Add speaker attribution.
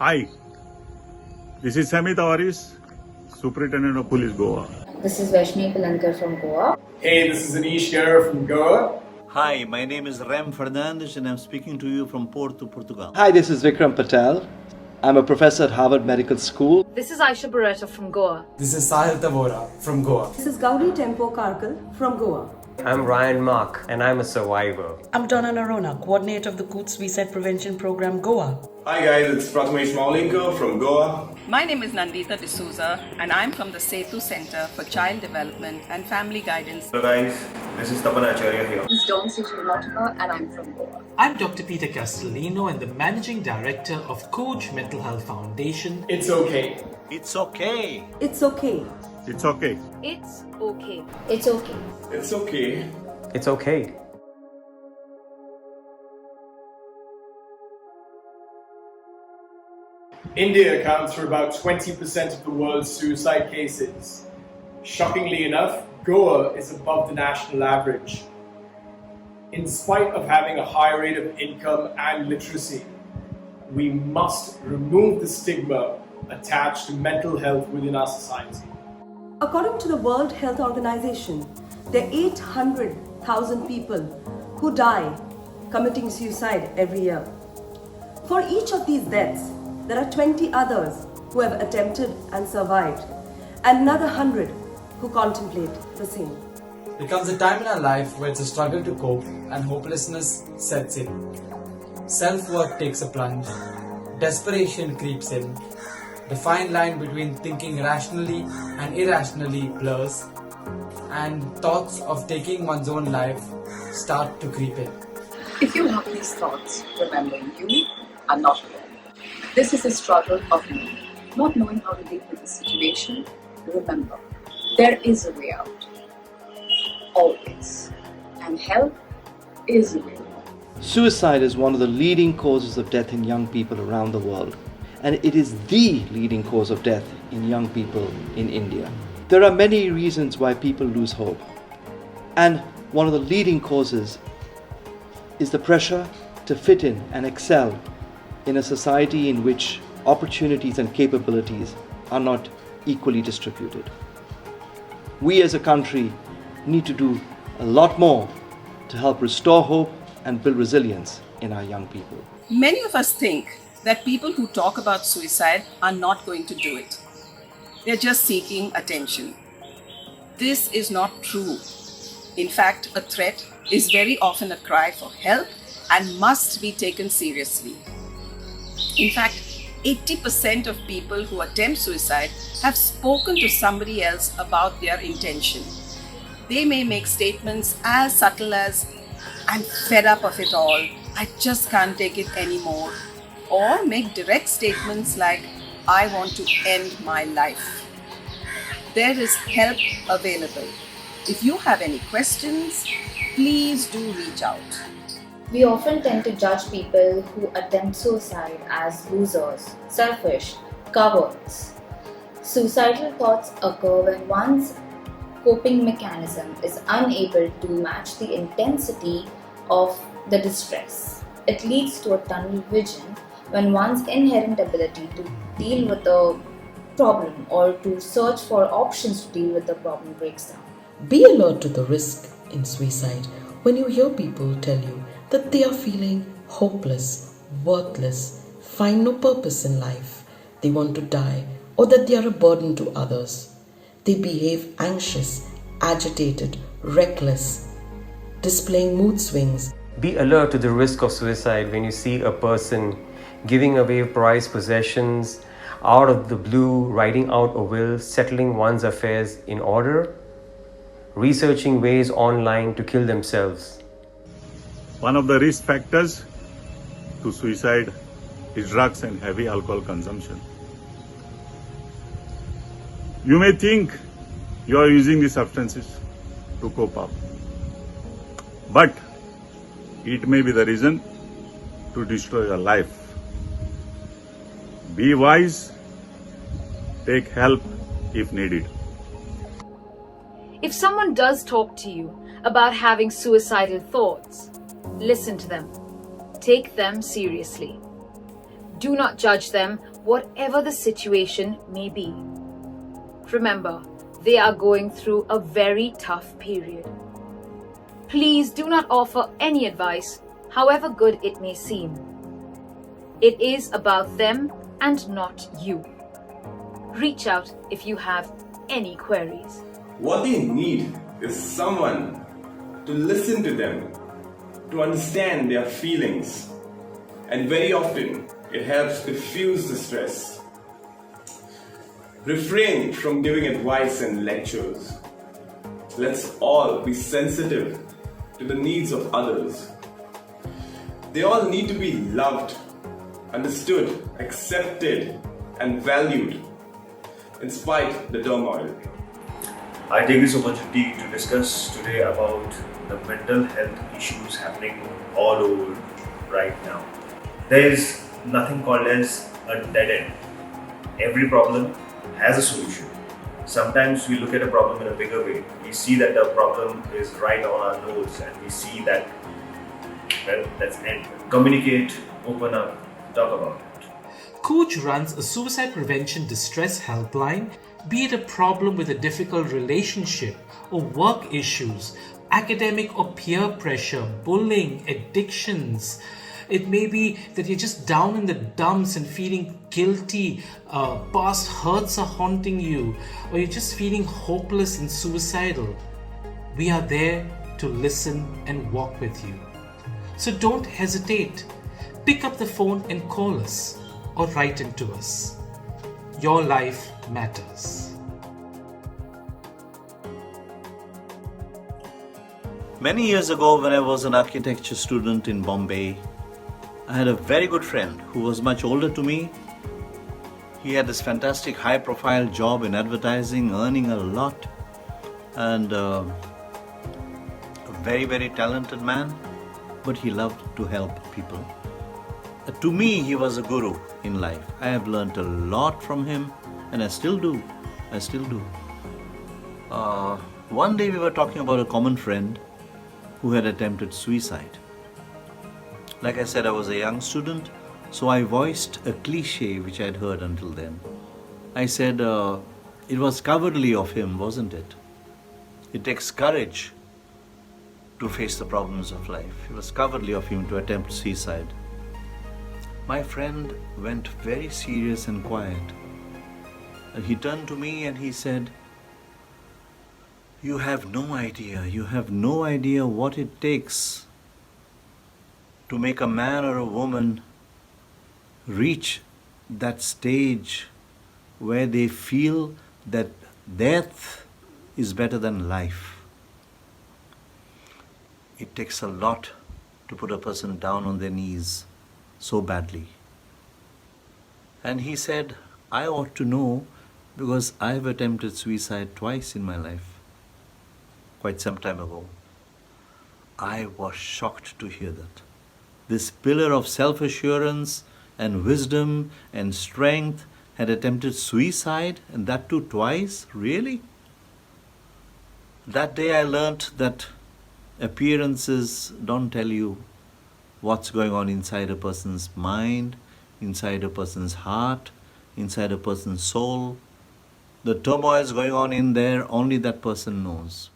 Speaker 1: Hi, this is 𝗠𝗲𝗹𝗪, Superintendent of Police Goa.
Speaker 2: This is Vaishnavi Pilankar from Goa.
Speaker 3: Hey, this is Aneesh Gera from Goa.
Speaker 4: Hi, my name is Fernandes and I'm speaking to you from Porto, Portugal.
Speaker 5: Hi, this is Vikram Patel. I'm a professor at Harvard Medical School.
Speaker 6: This is Aisha Barretta from Goa.
Speaker 3: This is 𝗠𝗲𝗹𝗪 from Goa.
Speaker 7: This is Gauri Dempo from Goa.
Speaker 8: I'm Ryan Mark and I'm a survivor.
Speaker 9: I'm Donna Noronha, coordinator of the 𝗠𝗲𝗵 Prevention Program Goa.
Speaker 10: Hi guys, it's 𝗏𝗏 from Goa.
Speaker 11: My name is Nandita D'Souza and I'm from the Setu Center for Child Development and Family Guidance.
Speaker 10: Hello guys, this is 𝗏𝗏 Acharya here.
Speaker 2: This is 𝗏𝗏𝗵𝗏𝗀 and I'm from Goa.
Speaker 12: I'm Dr. Peter Castelino and the Managing Director of COOJ Mental Health Foundation.
Speaker 3: It's okay.
Speaker 4: It's okay.
Speaker 7: It's okay.
Speaker 1: It's okay.
Speaker 6: It's okay.
Speaker 2: It's okay.
Speaker 10: It's okay.
Speaker 8: It's okay.
Speaker 3: India accounts for about 20% of the world's suicide cases. Shockingly enough, Goa is above the national average. In spite of having a high rate of income and literacy, we must remove the stigma attached to mental health within our society.
Speaker 7: According to the World Health Organization, there are 800,000 people who die committing suicide every year. For each of these deaths, there are 20 others who have attempted and survived, and another 100 who contemplate the same.
Speaker 13: There comes a time in our life where it's a struggle to cope and hopelessness sets in. Self-worth takes a plunge, desperation creeps in, the fine line between thinking rationally and irrationally blurs, and thoughts of taking one's own life start to creep in.
Speaker 14: If you have these thoughts, remember you are not alone. This is a struggle of me, not knowing how to deal with the situation. Remember, there is a way out. Always. And help is available.
Speaker 5: Suicide is one of the leading causes of death in young people around the world, and it is the leading cause of death in young people in India. There are many reasons why people lose hope, and one of the leading causes is the pressure to fit in and excel in a society in which opportunities and capabilities are not equally distributed. We as a country need to do a lot more to help restore hope and build resilience in our young people.
Speaker 11: Many of us think that people who talk about suicide are not going to do it. They're just seeking attention. This is not true. In fact, a threat is very often a cry for help and must be taken seriously. In fact, 80% of people who attempt suicide have spoken to somebody else about their intention. They may make statements as subtle as, "I'm fed up of it all, I just can't take it anymore," or make direct statements like, "I want to end my life." There is help available. If you have any questions, please do reach out.
Speaker 2: We often tend to judge people who attempt suicide as losers, selfish, cowards. Suicidal thoughts occur when one's coping mechanism is unable to match the intensity of the distress. It leads to a tunnel vision when one's inherent ability to deal with the problem or to search for options to deal with the problem breaks down.
Speaker 9: Be alert to the risk in suicide when you hear people tell you that they are feeling hopeless, worthless, find no purpose in life, they want to die, or that they are a burden to others. They behave anxious, agitated, reckless, displaying mood swings.
Speaker 8: Be alert to the risk of suicide when you see a person giving away prized possessions, out of the blue, writing out a will, settling one's affairs in order, researching ways online to kill themselves.
Speaker 1: One of the risk factors to suicide is drugs and heavy alcohol consumption. You may think you are using these substances to cope up, but it may be the reason to destroy your life. Be wise, take help if needed.
Speaker 6: If someone does talk to you about having suicidal thoughts, listen to them. Take them seriously. Do not judge them whatever the situation may be. Remember, they are going through a very tough period. Please do not offer any advice, however good it may seem. It is about them and not you. Reach out if you have any queries.
Speaker 10: What they need is someone to listen to them, to understand their feelings, and very often it helps diffuse the stress. Refrain from giving advice and lectures. Let's all be sensitive to the needs of others. They all need to be loved, understood, accepted, and valued, in spite the turmoil.
Speaker 15: I take this opportunity to discuss today about the mental health issues happening all over right now. There is nothing called as a dead end. Every problem has a solution. Sometimes we look at a problem in a bigger way. We see that the problem is right on our nose and we see that, well, let's end. Communicate, open up, talk about it.
Speaker 12: COOJ runs a suicide prevention distress helpline. Be it a problem with a difficult relationship or work issues, academic or peer pressure, bullying, addictions. It may be that you're just down in the dumps and feeling guilty, past hurts are haunting you, or you're just feeling hopeless and suicidal. We are there to listen and walk with you. So don't hesitate. Pick up the phone and call us or write into us. Your life matters.
Speaker 4: Many years ago, when I was an architecture student in Bombay, I had a very good friend who was much older to me. He had this fantastic high-profile job in advertising, earning a lot, and a very, very talented man, but he loved to help people. To me, he was a guru in life. I have learnt a lot from him, and I still do. One day we were talking about a common friend who had attempted suicide. Like I said, I was a young student, so I voiced a cliche which I had heard until then. I said, it was cowardly of him, wasn't it? It takes courage to face the problems of life. It was cowardly of him to attempt suicide. My friend went very serious and quiet. He turned to me and he said, you have no idea what it takes to make a man or a woman reach that stage where they feel that death is better than life. It takes a lot to put a person down on their knees so badly. And he said, I ought to know because I've attempted suicide twice in my life, quite some time ago. I was shocked to hear that. This pillar of self-assurance and wisdom and strength had attempted suicide, and that too twice? Really? That day I learnt that appearances don't tell you what's going on inside a person's mind, inside a person's heart, inside a person's soul. The turmoil is going on in there, only that person knows.